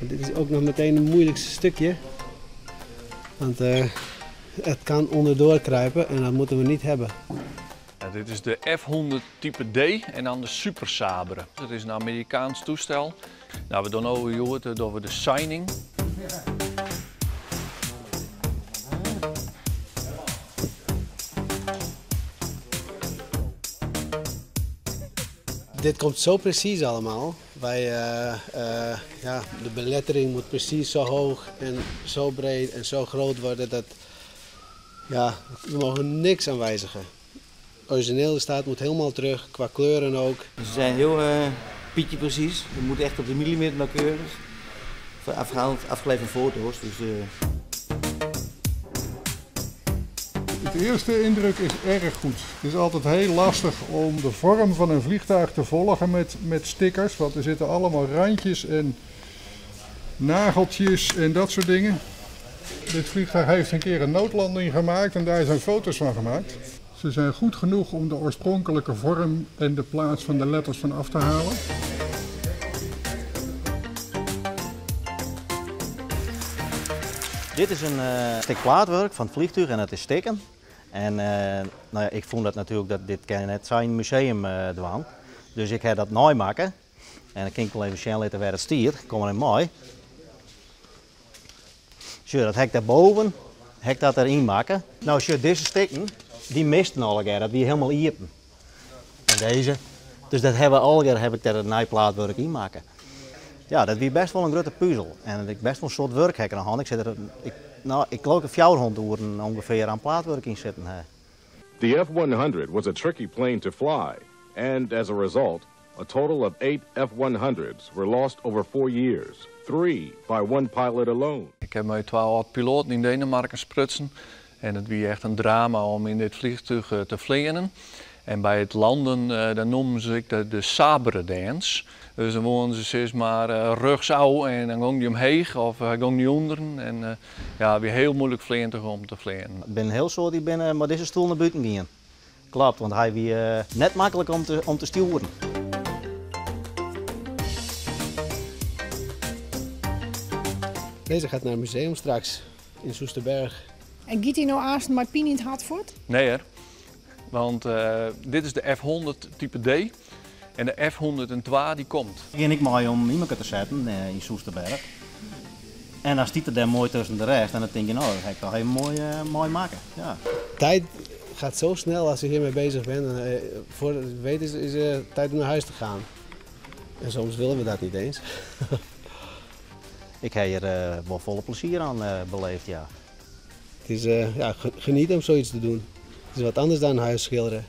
Dit is ook nog meteen het moeilijkste stukje. Want het kan onderdoor kruipen en dat moeten we niet hebben. Ja, dit is de F100 type D en dan de Super Sabre. Dat is een Amerikaans toestel. Nou, we doen over dat we de signing. Dit komt zo precies allemaal. De belettering moet precies zo hoog en zo breed en zo groot worden dat we mogen niks aan wijzigen. Origineel staat moet helemaal terug, qua kleuren ook. Ze zijn heel pietje precies. We moeten echt op de millimeter nauwkeurig. Afgeleid van foto's. Dus, De eerste indruk is erg goed. Het is altijd heel lastig om de vorm van een vliegtuig te volgen met stickers. Want er zitten allemaal randjes en nageltjes en dat soort dingen. Dit vliegtuig heeft een keer een noodlanding gemaakt en daar zijn foto's van gemaakt. Ze zijn goed genoeg om de oorspronkelijke vorm en de plaats van de letters van af te halen. Dit is een stuk plaatwerk van het vliegtuig en het is steken. En ik vond dat natuurlijk dat dit net zijn museum doen. Dus ik heb dat mooi maken. En dan kan ik wel even zien laten waar het stiert. Kom er mooi. Zo, dat hek daarboven, hek dat erin maken. Nou, als je deze stikken, die misten al een keer, dat die helemaal iepen. En deze. Dus dat hebben we al een keer, heb ik daar een nieuw plaatwerk in maken. Ja, dat was best wel een grote puzzel. En ik best wel een soort werk aan de hand. Ik geloof dat 400 uur ongeveer aan plaatwerk in zitten. The F-100 was a tricky plane to fly. And as a result, a total of 8 F-100s were lost over 4 years. 3 by one pilot alone. Ik heb met 12 piloten in Denemarken sprutsen. En het was echt een drama om in dit vliegtuig te vliegen. En bij het landen dan noemen ze het de Sabre Dance. Dus dan woonden ze steeds maar rugsouw en dan ging die omheen of ging die onder. En weer heel moeilijk vliegen om te vliegen. Ik ben heel zo die ben met deze stoel naar buiten gaan. Klopt, want hij was net makkelijk om te sturen. Deze gaat naar het museum straks in Soesterberg. En giet hij nou aanstaan met Pien in het Hartford? Nee hoor, want dit is de F100 type D en de F102 die komt. Begin ik mooi om iemand te zetten in Soesterberg. En dan stiet er daar mooi tussen de rest en dan denk je, nou, dat ga ik toch heel mooi maken. Ja. Tijd gaat zo snel als je hiermee bezig bent. Voordat je het weet is het tijd om naar huis te gaan. En soms willen we dat niet eens. Ik heb hier wel volle plezier aan beleefd, ja. Het is genieten om zoiets te doen. Het is wat anders dan huis schilderen.